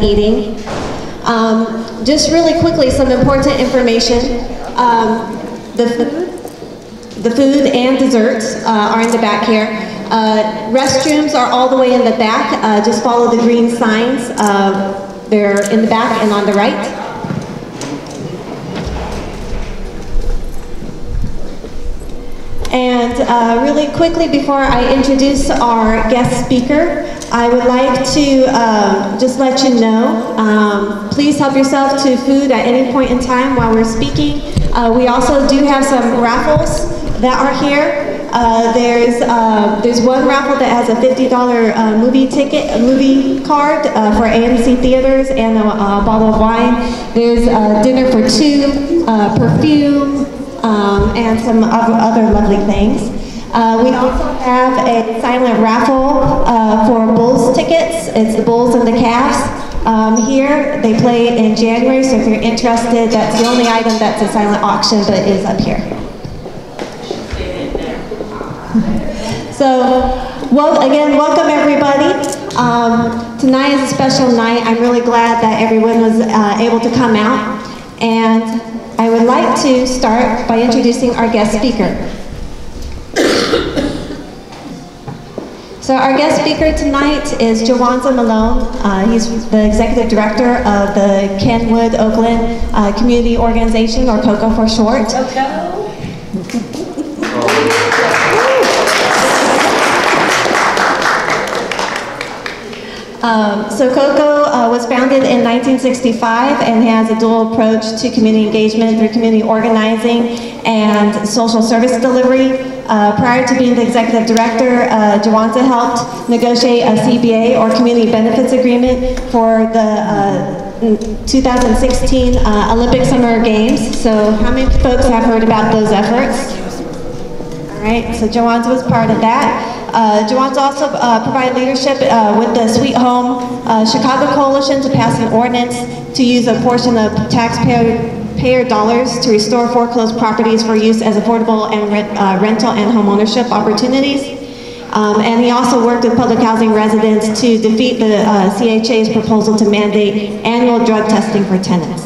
eating. Just really quickly, some important information. The food and desserts are in the back here. Restrooms are all the way in the back. Just follow the green signs. They're in the back and on the right. And really quickly, before I introduce our guest speaker, I would like to just let you know, please help yourself to food at any point in time while we're speaking. We also do have some raffles that are here. There's one raffle that has a $50 movie card for AMC theaters and a bottle of wine. There's dinner for two, perfume, and some other lovely things. We also have a silent raffle for Bulls tickets. It's the Bulls and the Cavs. Here, they play in January, so if you're interested, that's the only item that's a silent auction, but it is up here. So, well, again, welcome everybody. Tonight is a special night. I'm really glad that everyone was able to come out. And I would like to start by introducing our guest speaker. So our guest speaker tonight is Jawanza Malone. He's the executive director of the Kenwood Oakland Community Organization, or COCO for short. So COCO was founded in 1965 and has a dual approach to community engagement through community organizing and social service delivery. Prior to being the executive director, Jawanza helped negotiate a CBA, or community benefits agreement, for the 2016 Olympic Summer Games. So how many folks have heard about those efforts? All right, so Jawanza was part of that. Jawanza also provided leadership with the Sweet Home Chicago Coalition to pass an ordinance to use a portion of taxpayer dollars to restore foreclosed properties for use as affordable and rental and home ownership opportunities. And he also worked with public housing residents to defeat the CHA's proposal to mandate annual drug testing for tenants.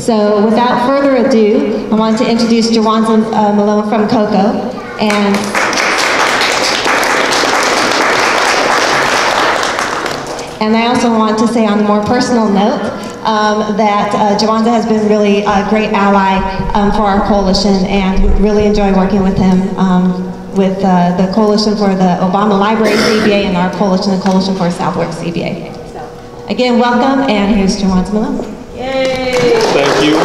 So without further ado, I want to introduce Jawanza Malone from COCO. And I also want to say, on a more personal note, that Jawanza has been really a great ally for our coalition, and really enjoy working with him with the Coalition for the Obama Library CBA and our coalition, the Coalition for Southwark CBA. So, again, welcome, and here's Jawanza Malone. Yay! Thank you.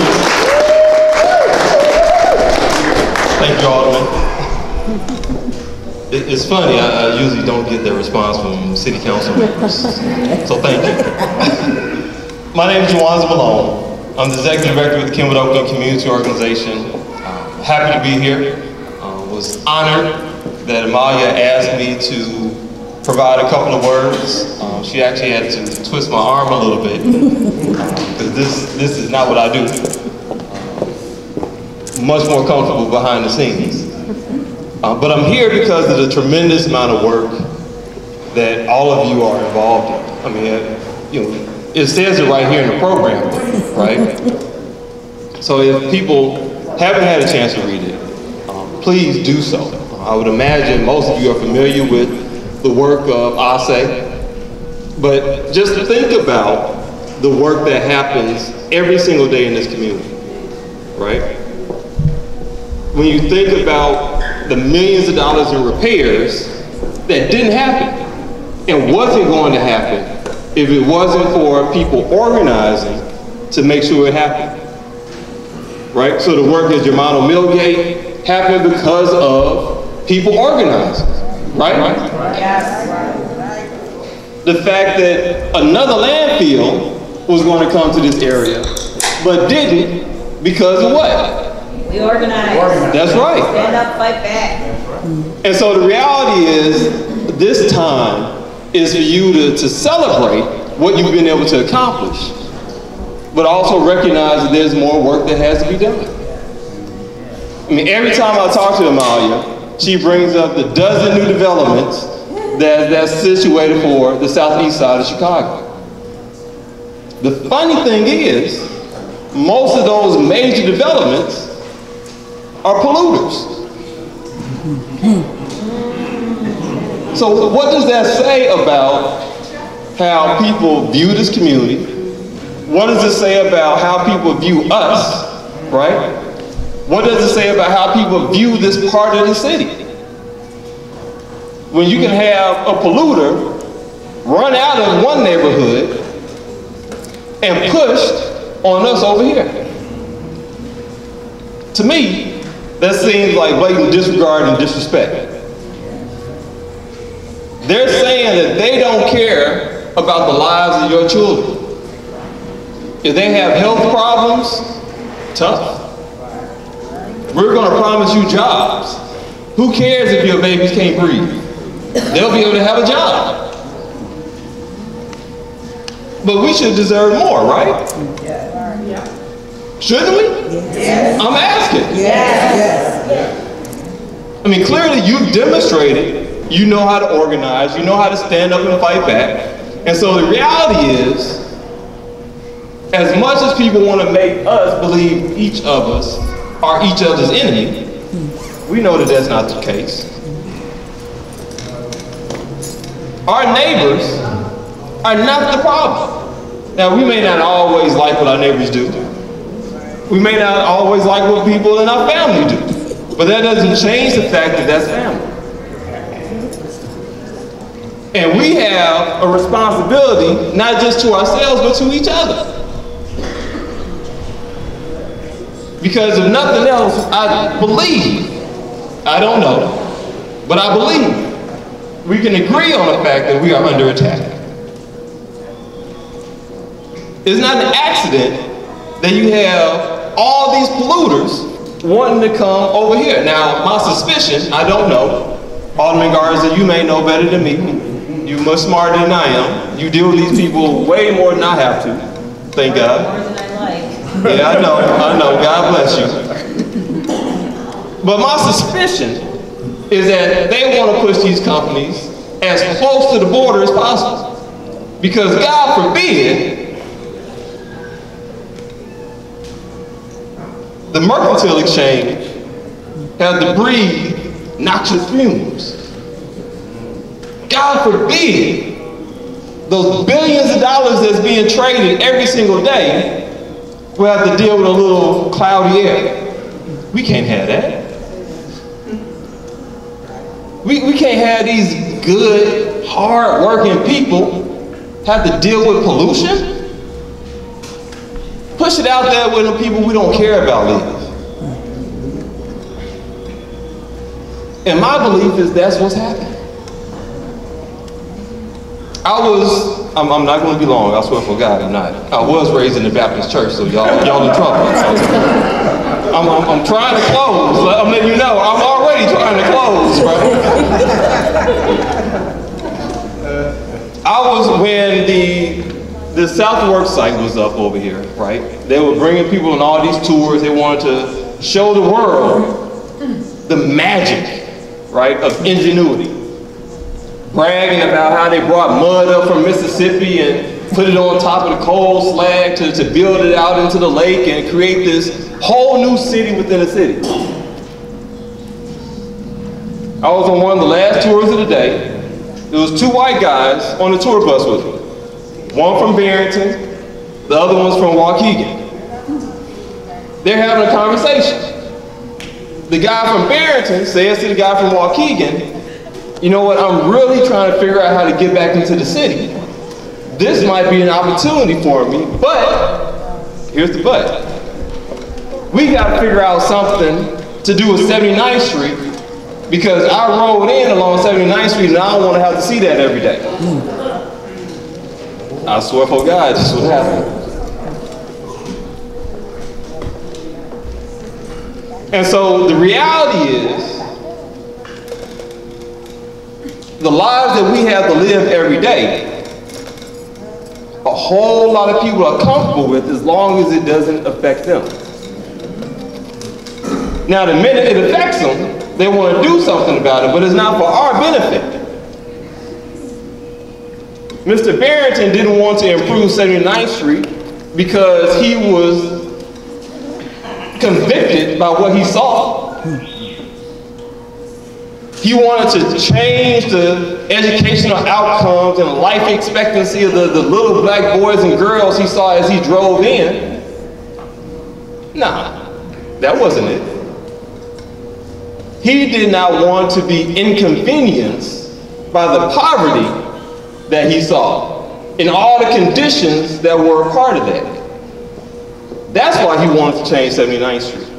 Thank you, Alderman. It's funny, I usually don't get that response from city council members, so thank you. My name is Jawanza Malone. I'm the executive director of the Kenwood Oakland Community Organization. Happy to be here. Was honored that Amalia asked me to provide a couple of words. She actually had to twist my arm a little bit, because this is not what I do. Much more comfortable behind the scenes. But I'm here because of the tremendous amount of work that all of you are involved in. I mean, you know, it says it right here in the program, right? So if people haven't had a chance to read it, please do so. I would imagine most of you are familiar with the work of ASE, but just think about the work that happens every single day in this community, right? When you think about the millions of dollars in repairs that didn't happen and wasn't going to happen if it wasn't for people organizing to make sure it happened, right? So the work at Germano Millgate happened because of people organizing, right? Yes. The fact that another landfill was going to come to this area, but didn't because of what? We organize. That's right. Stand up, fight back. And so the reality is, this time is for you to celebrate what you've been able to accomplish, but also recognize that there's more work that has to be done. I mean, every time I talk to Amalia, she brings up the dozen new developments that's situated for the southeast side of Chicago. The funny thing is, most of those major developments are polluters. So what does that say about how people view this community? What does it say about how people view us, right? What does it say about how people view this part of the city? When you can have a polluter run out of one neighborhood and pushed on us over here. To me, that seems like blatant disregard and disrespect. They're saying that they don't care about the lives of your children. If they have health problems, tough. We're going to promise you jobs. Who cares if your babies can't breathe? They'll be able to have a job. But we should deserve more, right? Shouldn't we? Yes. I'm asking. Yes. I mean, clearly you've demonstrated you know how to organize, you know how to stand up and fight back. And so the reality is, as much as people want to make us believe each of us are each other's enemy, we know that that's not the case. Our neighbors are not the problem. Now, we may not always like what our neighbors do. We may not always like what people in our family do. But that doesn't change the fact that that's family. And we have a responsibility, not just to ourselves, but to each other. Because if nothing else, I believe, I don't know, but I believe we can agree on the fact that we are under attack. It's not an accident that you have all these polluters wanting to come over here. Now, my suspicion, I don't know, Alderman Garza, you may know better than me. You're much smarter than I am. You deal with these people way more than I have to, thank God. More than I like. Yeah, I know, God bless you. But my suspicion is that they want to push these companies as close to the border as possible. Because God forbid, the mercantile exchange has to breathe noxious fumes. God forbid, those billions of dollars that's being traded every single day will have to deal with a little cloudy air. We can't have that. We can't have these good, hard-working people have to deal with pollution. Push it out there where the people we don't care about live. And my belief is that's what's happening. I'm not going to be long, I swear for God I'm not. I was raised in the Baptist church, so y'all in trouble. I'm trying to close. I'm letting you know, I'm already trying to close, right? I was when the Southwork site was up over here, right? They were bringing people on all these tours. They wanted to show the world the magic, right, of ingenuity. Bragging about how they brought mud up from Mississippi and put it on top of the coal slag to build it out into the lake and create this whole new city within a city. I was on one of the last tours of the day. There was two white guys on the tour bus with me. One from Barrington, the other one's from Waukegan. They're having a conversation. The guy from Barrington says to the guy from Waukegan, you know what, I'm really trying to figure out how to get back into the city. This might be an opportunity for me, but, here's the but. We gotta figure out something to do with 79th Street because I rode in along 79th Street and I don't wanna have to see that every day. I swear for God, this is what happened. And so the reality is, the lives that we have to live every day, a whole lot of people are comfortable with as long as it doesn't affect them. Now, the minute it affects them, they want to do something about it, but it's not for our benefit. Mr. Barrington didn't want to improve 79th Street because he was convicted by what he saw. He wanted to change the educational outcomes and life expectancy of the little black boys and girls he saw as he drove in. Nah, that wasn't it. He did not want to be inconvenienced by the poverty that he saw and all the conditions that were a part of that. That's why he wanted to change 79th Street.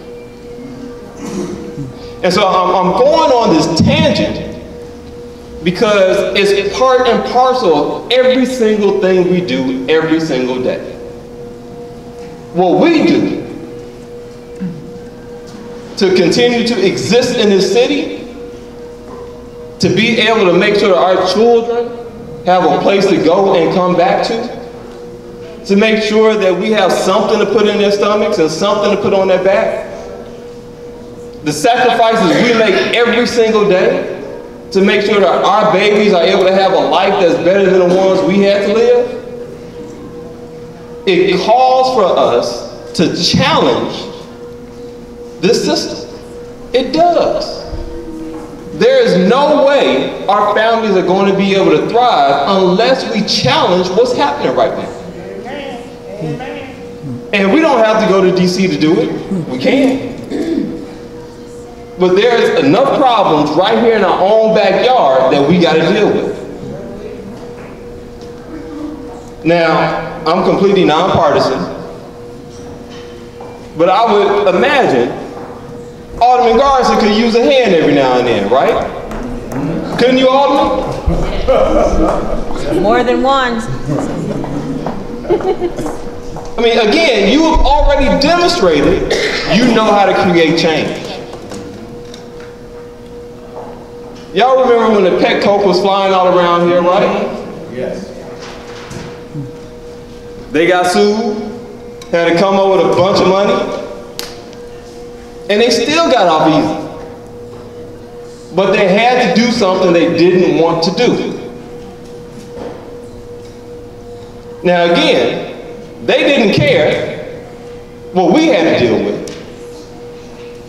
And so I'm going on this tangent because it's part and parcel of every single thing we do every single day. What we do to continue to exist in this city, to be able to make sure that our children have a place to go and come back to make sure that we have something to put in their stomachs and something to put on their back. The sacrifices we make every single day to make sure that our babies are able to have a life that's better than the ones we had to live, it calls for us to challenge this system. It does. There is no way our families are going to be able to thrive unless we challenge what's happening right now. And we don't have to go to DC to do it. We can. But there's enough problems right here in our own backyard that we got to deal with. Now, I'm completely nonpartisan, but I would imagine Alderman Garza could use a hand every now and then, right? Couldn't you, Alderman? More than one. I mean, again, you have already demonstrated you know how to create change. Y'all remember when the pet coke was flying all around here, right? Yes. They got sued, had to come up with a bunch of money, and they still got off easy. But they had to do something they didn't want to do. Now again, they didn't care what we had to deal with.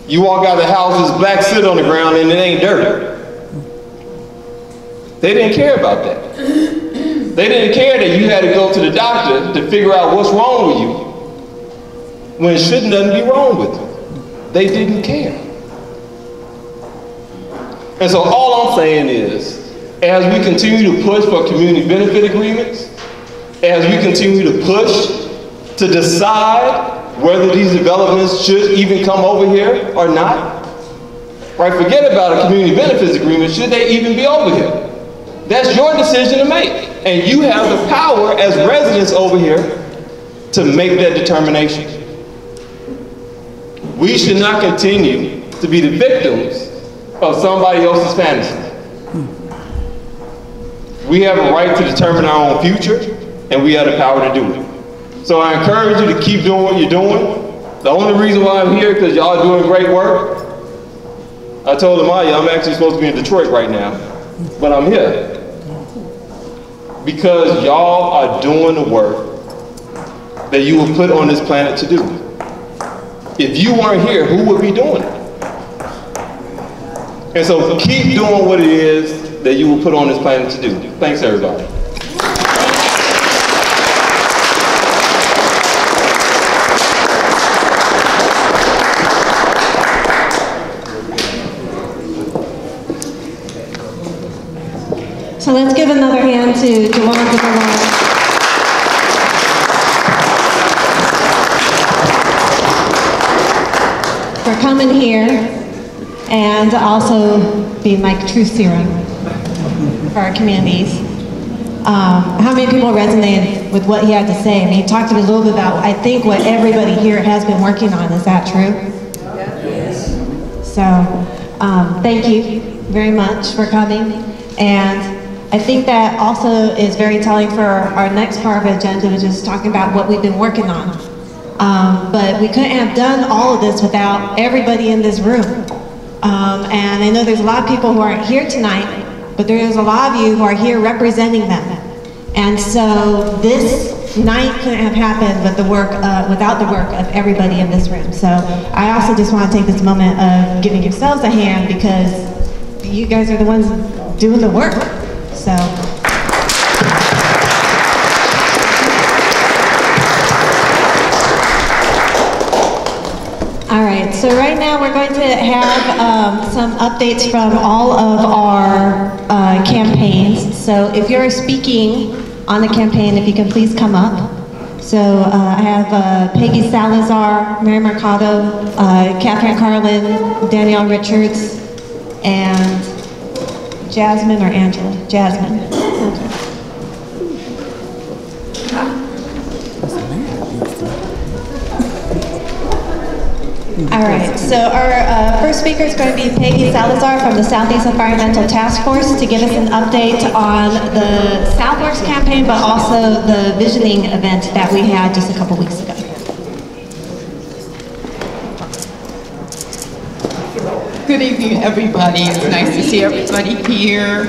You walk out of the house, there's black soot on the ground and it ain't dirty. They didn't care about that. They didn't care that you had to go to the doctor to figure out what's wrong with you when shouldn't nothing be wrong with you. They didn't care. And so all I'm saying is, as we continue to push for community benefit agreements, as we continue to push to decide whether these developments should even come over here or not, right? Forget about a community benefits agreement, should they even be over here? That's your decision to make. And you have the power as residents over here to make that determination. We should not continue to be the victims of somebody else's fantasy. We have a right to determine our own future, and we have the power to do it. So I encourage you to keep doing what you're doing. The only reason why I'm here is because y'all are doing great work. I told Amaya I'm actually supposed to be in Detroit right now, but I'm here because y'all are doing the work that you were put on this planet to do. If you weren't here, who would be doing it? And so keep doing what it is that you were put on this planet to do. Thanks, everybody. So let's give another hand to Jawanda Malone. For coming here and also being like truth serum for our communities. How many people resonated with what he had to say? I mean, he talked to me a little bit about, I think, what everybody here has been working on. Is that true? Yes. So, thank you very much for coming. And I think that also is very telling for our next part of the agenda, which is talking about what we've been working on. But we couldn't have done all of this without everybody in this room. And I know there's a lot of people who aren't here tonight, but there's a lot of you who are here representing them. And so this night couldn't have happened with the work, without the work of everybody in this room. So I also just want to take this moment of giving yourselves a hand, because you guys are the ones doing the work. So. All right, so right now we're going to have some updates from all of our campaigns. So if you're speaking on the campaign, if you can please come up. So I have Peggy Salazar, Mary Mercado, Catherine Carlin, Danielle Richards, and Jasmine or Angela? Jasmine. Okay. All right, so our first speaker is going to be Peggy Salazar from the Southeast Environmental Task Force to give us an update on the Southworks campaign, but also the visioning event that we had just a couple weeks ago. Good evening, everybody. It's nice to see everybody here.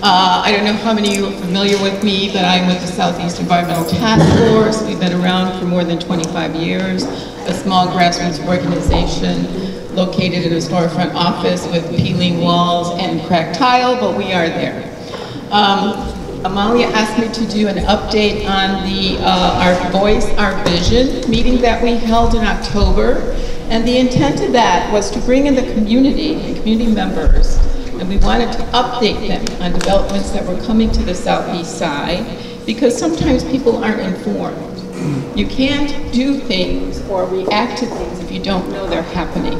I don't know how many of you are familiar with me, but I'm with the Southeast Environmental Task Force. We've been around for more than 25 years. A small grassroots organization located in a storefront office with peeling walls and cracked tile, but we are there. Amalia asked me to do an update on the our Voice, Our Vision meeting that we held in October. And the intent of that was to bring in the community and community members, and we wanted to update them on developments that were coming to the southeast side, because sometimes people aren't informed. You can't do things or react to things if you don't know they're happening.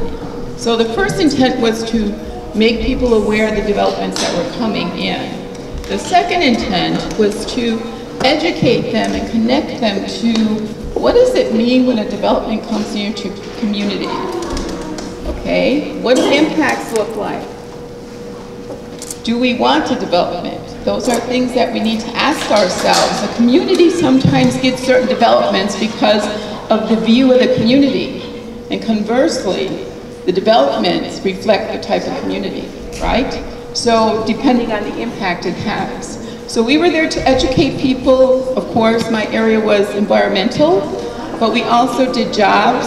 So the first intent was to make people aware of the developments that were coming in. The second intent was to educate them and connect them to what does it mean when a development comes into community? Okay, what do impacts look like? Do we want a development? Those are things that we need to ask ourselves. The community sometimes gets certain developments because of the view of the community. And conversely, the developments reflect the type of community, right? So depending on the impact it has. So we were there to educate people. Of course, my area was environmental, but we also did jobs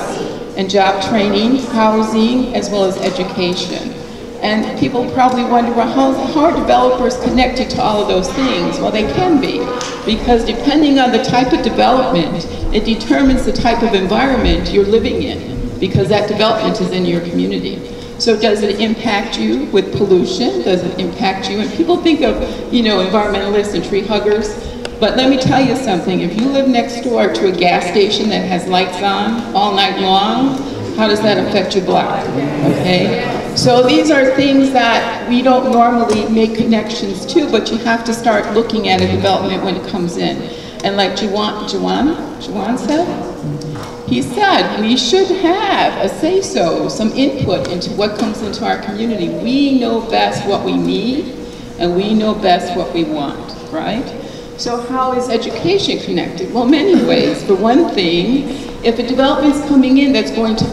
and job training, housing, as well as education. And people probably wonder, well, how are developers connected to all of those things? Well, they can be, because depending on the type of development, it determines the type of environment you're living in, because that development is in your community. So does it impact you with pollution? Does it impact you? And people think of, you know, environmentalists and tree huggers, but let me tell you something. If you live next door to a gas station that has lights on all night long, how does that affect your block? Okay? So these are things that we don't normally make connections to, but you have to start looking at a development when it comes in. And like Juwan said, he said we should have a say-so, some input into what comes into our community. We know best what we need, and we know best what we want, right? So how is education connected? Well, many ways. For one thing, if a development's coming in that's going to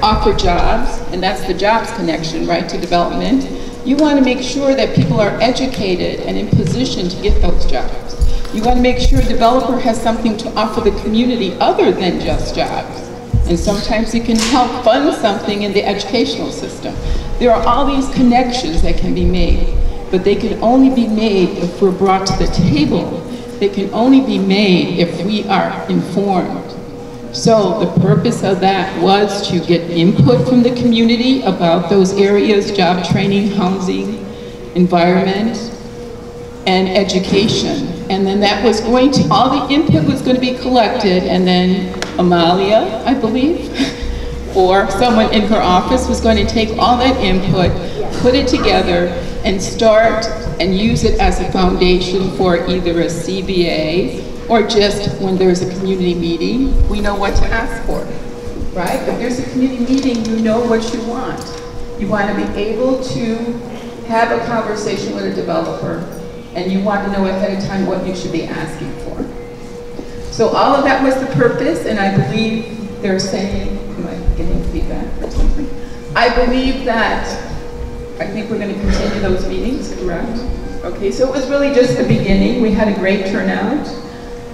offer jobs, and that's the jobs connection, right, to development, you want to make sure that people are educated and in position to get those jobs. You want to make sure a developer has something to offer the community other than just jobs. And sometimes it can help fund something in the educational system. There are all these connections that can be made, but they can only be made if we're brought to the table. They can only be made if we are informed. So the purpose of that was to get input from the community about those areas: job training, housing, environment, and education. And then that was going to, all the input was going to be collected, and then Amalia, I believe, or someone in her office was going to take all that input, put it together, and start and use it as a foundation for either a CBA or just when there's a community meeting, we know what to ask for, right? If there's a community meeting, you know what you want. You want to be able to have a conversation with a developer, and you want to know ahead of time what you should be asking for. So all of that was the purpose, and I believe they're saying, am I getting feedback or something? I believe that, I think we're going to continue those meetings, correct? Okay, so it was really just the beginning. We had a great turnout.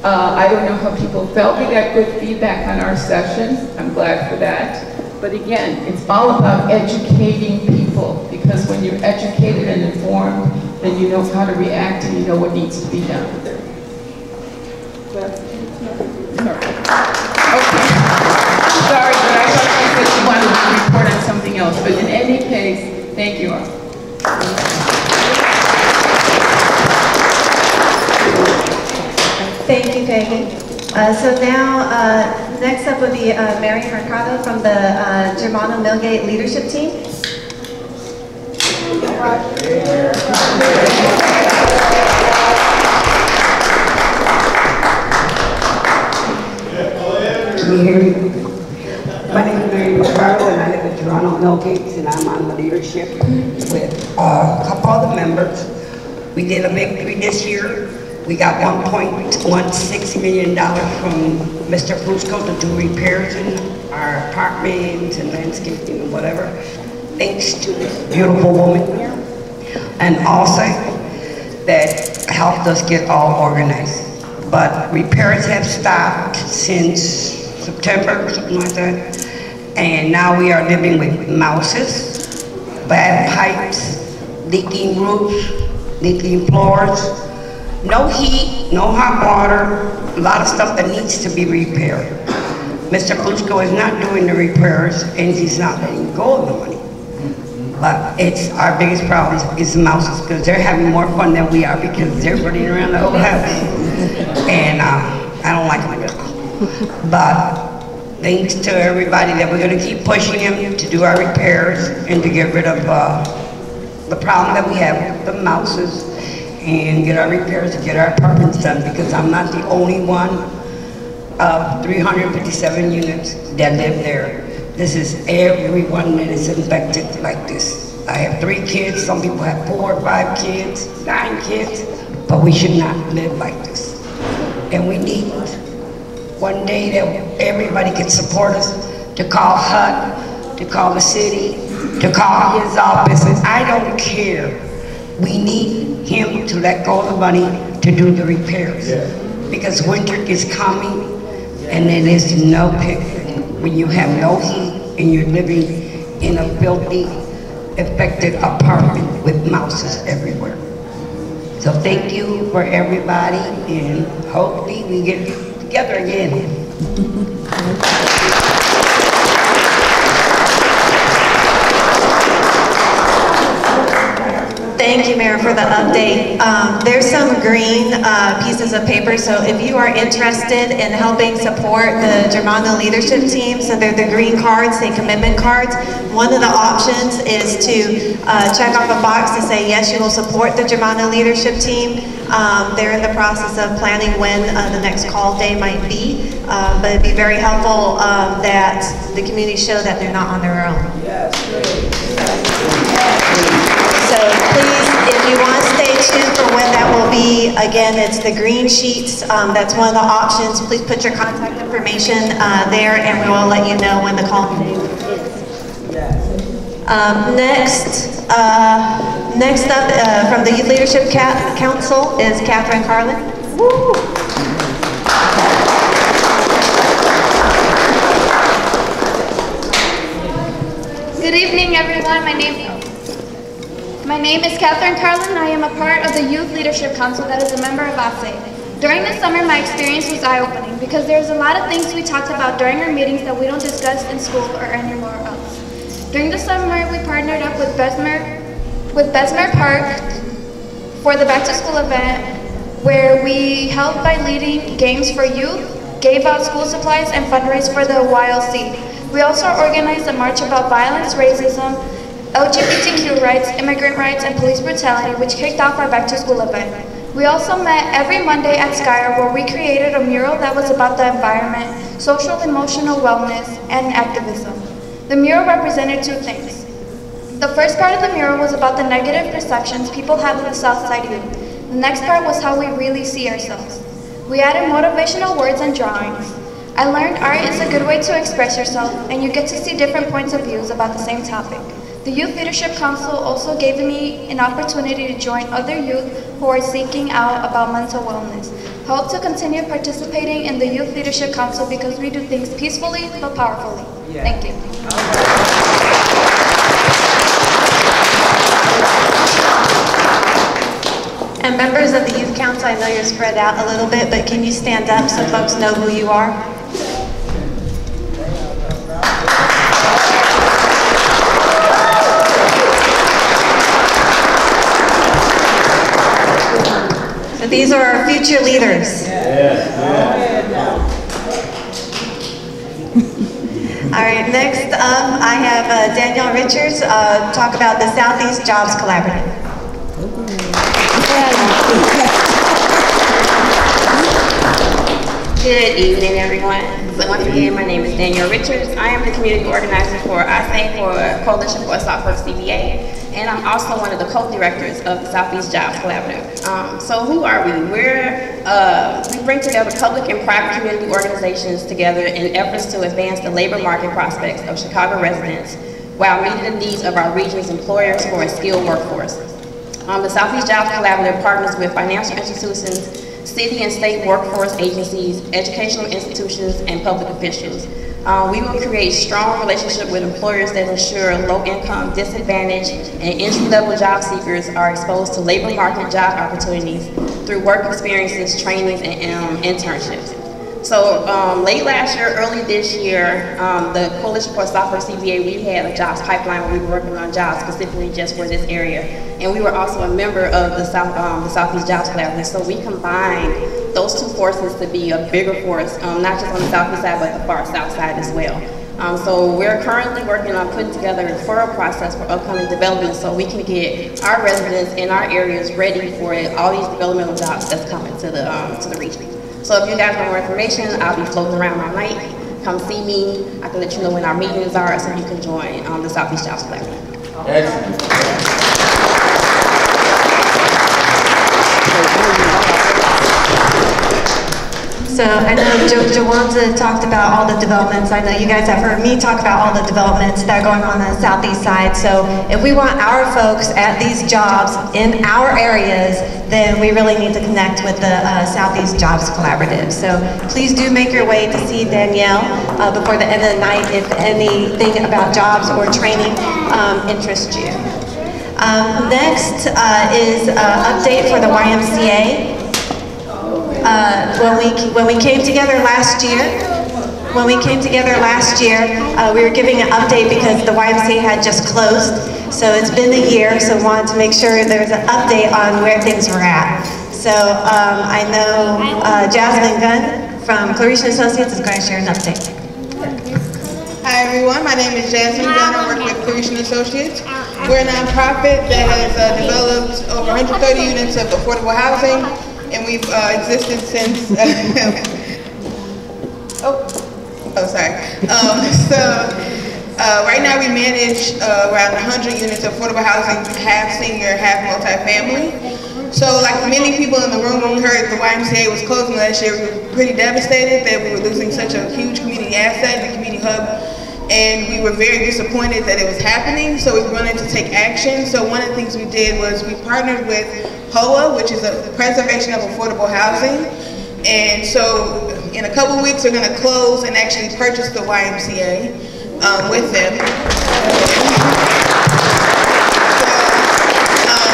I don't know how people felt. We got good feedback on our sessions. I'm glad for that. But again, it's all about educating people, because when you're educated and informed, then you know how to react and you know what needs to be done. Okay. Sorry, but I thought you said you wanted to report on something else. But in any case, thank you all. Thank you, Peggy. So now, next up would be Mary Mercado from the Germano Millgate Leadership Team. Can you hear me? My name is Mary Mercado, and I live at Germano Millgate, and I'm on the leadership with a couple of the members. We did a victory this year. We got $1.16 million from Mr. Fusco to do repairs in our apartments and landscaping and whatever, thanks to this beautiful woman here. And also that helped us get all organized. But repairs have stopped since September or something like that. And now we are living with mouses, bad pipes, leaking roofs, leaking floors. No heat, no hot water, a lot of stuff that needs to be repaired. Mr. Fusco is not doing the repairs and he's not letting go of the money. But it's our biggest problem is the mouses, because they're having more fun than we are because they're running around the whole house. And I don't like them at all. But thanks to everybody that we're gonna keep pushing him to do our repairs and to get rid of the problem that we have with the mouses, and get our repairs, and get our apartments done, because I'm not the only one of 357 units that live there. This is everyone that is infected like this. I have 3 kids, some people have 4 or 5 kids, 9 kids, but we should not live like this. And we need one day that everybody can support us, to call HUD, to call the city, to call his office, and I don't care. We need him to let go of the money to do the repairs. Because winter is coming and there is no picnic. When you have no heat and you're living in a filthy, infected apartment with mouses everywhere. So thank you for everybody, and hopefully we get together again. Thank you, Mayor, for the update. There's some green pieces of paper, so if you are interested in helping support the Germano leadership team, so they're the green cards, the commitment cards. One of the options is to check off a box to say, yes, you will support the Germano leadership team. They're in the process of planning when the next call day might be, but it'd be very helpful that the community show that they're not on their own. So please, if you want to stay tuned for when that will be, again, it's the green sheets. That's one of the options. Please put your contact information there, and we will let you know when the call is. Next up from the Youth Leadership Council is Catherine Carlin. Woo. Good evening, everyone. My name is Catherine Carlin. I am a part of the Youth Leadership Council that is a member of ASE. During the summer, my experience was eye-opening because there's a lot of things we talked about during our meetings that we don't discuss in school or anywhere else. During the summer, we partnered up with Bessemer Park for the back-to-school event, where we helped by leading games for youth, gave out school supplies, and fundraised for the YLC. We also organized a march about violence, racism, LGBTQ rights, immigrant rights, and police brutality, which kicked off our back-to-school event. We also met every Monday at Skyer, where we created a mural that was about the environment, social emotional wellness, and activism. The mural represented 2 things. The first part of the mural was about the negative perceptions people have of the Southside youth. The next part was how we really see ourselves. We added motivational words and drawings. I learned art is a good way to express yourself, and you get to see different points of views about the same topic. The Youth Leadership Council also gave me an opportunity to join other youth who are seeking out about mental wellness. Hope to continue participating in the Youth Leadership Council because we do things peacefully but powerfully. Thank you. And members of the Youth Council, I know you're spread out a little bit, but can you stand up so folks know who you are? So these are our future leaders. All right, next up I have Danielle Richards talk about the Southeast Jobs Collaborative. Good evening, everyone. So once again, my name is Danielle Richards. I am the community organizer for ASE, for Coalition for a Southwest CBA, and I'm also one of the co-directors of the Southeast Jobs Collaborative. So who are we? We bring together public and private community organizations together in efforts to advance the labor market prospects of Chicago residents while meeting the needs of our region's employers for a skilled workforce. The Southeast Jobs Collaborative partners with financial institutions, city and state workforce agencies, educational institutions, and public officials. We will create strong relationships with employers that ensure low-income, disadvantaged, and entry-level job seekers are exposed to labor market job opportunities through work experiences, trainings, and internships. So late last year, early this year, the Coalition for a Southwest CBA, we had a jobs pipeline where we were working on jobs specifically just for this area. And we were also a member of the Southeast Jobs Collaborative. So we combined those two forces to be a bigger force, not just on the southeast side, but the far south side as well. So we're currently working on putting together a referral process for upcoming development so we can get our residents in our areas ready for all these developmental jobs that's coming to the region. So if you guys want more information, I'll be floating around all night. Come see me. I can let you know when our meetings are so you can join the Southeast Jobs Collaborative. Excellent. So I know Jawanda talked about all the developments. I know you guys have heard me talk about all the developments that are going on the southeast side. So if we want our folks at these jobs in our areas, then we really need to connect with the Southeast Jobs Collaborative. So please do make your way to see Danielle before the end of the night if anything about jobs or training interests you. Next is an update for the YMCA. When we came together last year, we were giving an update because the YMCA had just closed. So it's been a year, so wanted to make sure there's an update on where things were at. So I know Jasmine Gunn from Clarice Associates is going to share an update. Hi everyone, my name is Jasmine Gunn. I work with Clarice Associates. We're a nonprofit that has developed over 130 units of affordable housing. And we've existed since, right now we manage around 100 units of affordable housing, half senior, half multifamily. So like many people in the room, when we heard the YMCA was closing last year, we were pretty devastated that we were losing such a huge community asset, the community hub. And we were very disappointed that it was happening, so we wanted to take action. So one of the things we did was we partnered with POA, which is a preservation of affordable housing. And so in a couple weeks, we're going to close and actually purchase the YMCA with them.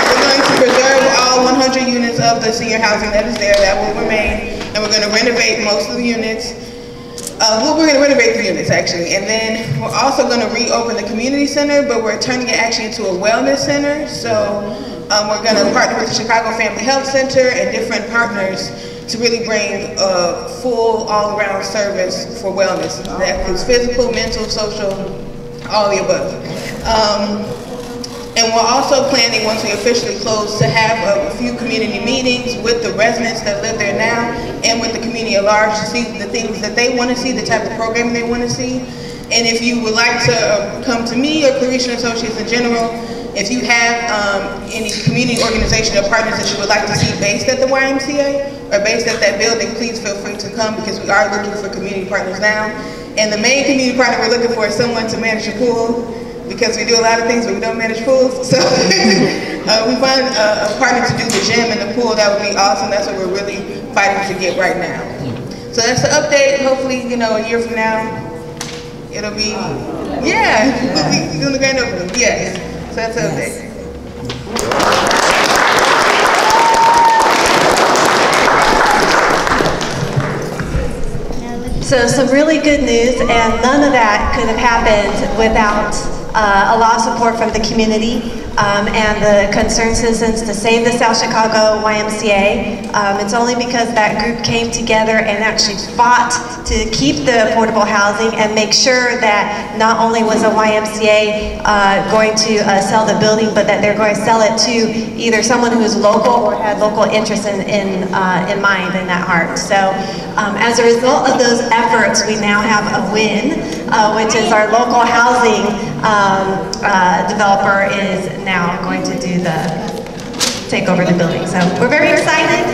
We're going to preserve all 100 units of the senior housing that is there, that will remain. And we're going to renovate most of the units. We're going to renovate the units actually, and then we're also going to reopen the community center, but we're turning it actually into a wellness center. So we're going to partner with the Chicago Family Health Center and different partners to really bring a full all-around service for wellness. That includes physical, mental, social, all the above. And we're also planning, once we officially close, to have a few community meetings with the residents that live there now and with the community at large to see the things that they want to see, the type of programming they want to see. And if you would like to come to me or Clarice Associates in general, if you have any community organization or partners that you would like to see based at the YMCA or based at that building, please feel free to come because we are looking for community partners now. And the main community partner we're looking for is someone to manage a pool. because we do a lot of things, but we don't manage pools. So we find a partner to do the gym and the pool. That would be awesome. That's what we're really fighting to get right now. So that's the update. Hopefully, you know, a year from now, it'll be, yeah, we'll be doing the grand opening. Yes. So that's the update. So some really good news, and none of that could have happened without a lot of support from the community and the concerned citizens to save the South Chicago YMCA. It's only because that group came together and actually fought to keep the affordable housing and make sure that not only was a YMCA going to sell the building, but that they're going to sell it to either someone who is local or had local interest in mind, in that heart. So as a result of those efforts, we now have a win, which is our local housing developer is now going to take over the building. So we're very excited.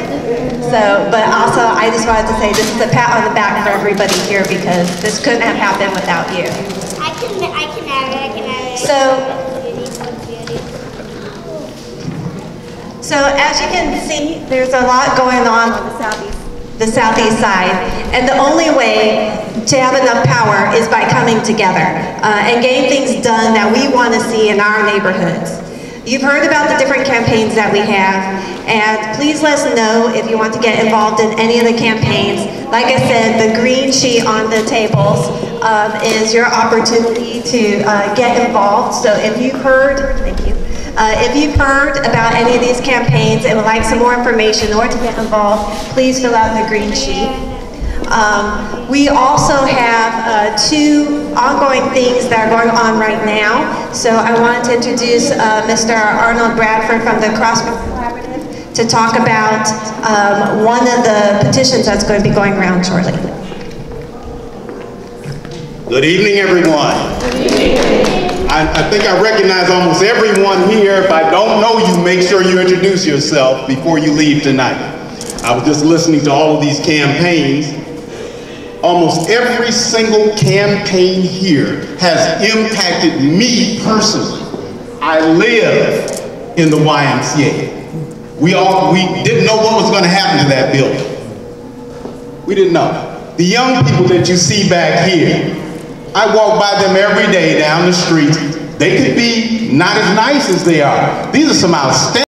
So, but also I just wanted to say this is a pat on the back for everybody here because this couldn't have happened without you. I can have it. So as you can see, there's a lot going on the southeast side, and the only way to have enough power is by coming together and getting things done that we want to see in our neighborhoods. You've heard about the different campaigns that we have, and please let us know if you want to get involved in any of the campaigns. Like I said, the green sheet on the tables is your opportunity to get involved. So if you've heard, thank you. If you've heard about any of these campaigns and would like some more information or to get involved, please fill out the green sheet. We also have two ongoing things that are going on right now. So I wanted to introduce Mr. Arnold Bradford from the Crossroads Collaborative to talk about one of the petitions that's going to be going around shortly. Good evening, everyone. Good evening. I think I recognize almost everyone here. If I don't know you, make sure you introduce yourself before you leave tonight. I was just listening to all of these campaigns. Almost every single campaign here has impacted me personally. I live in the YMCA. We didn't know what was going to happen to that building. We didn't know. The young people that you see back here, I walk by them every day down the street. They could be not as nice as they are. These are some outstanding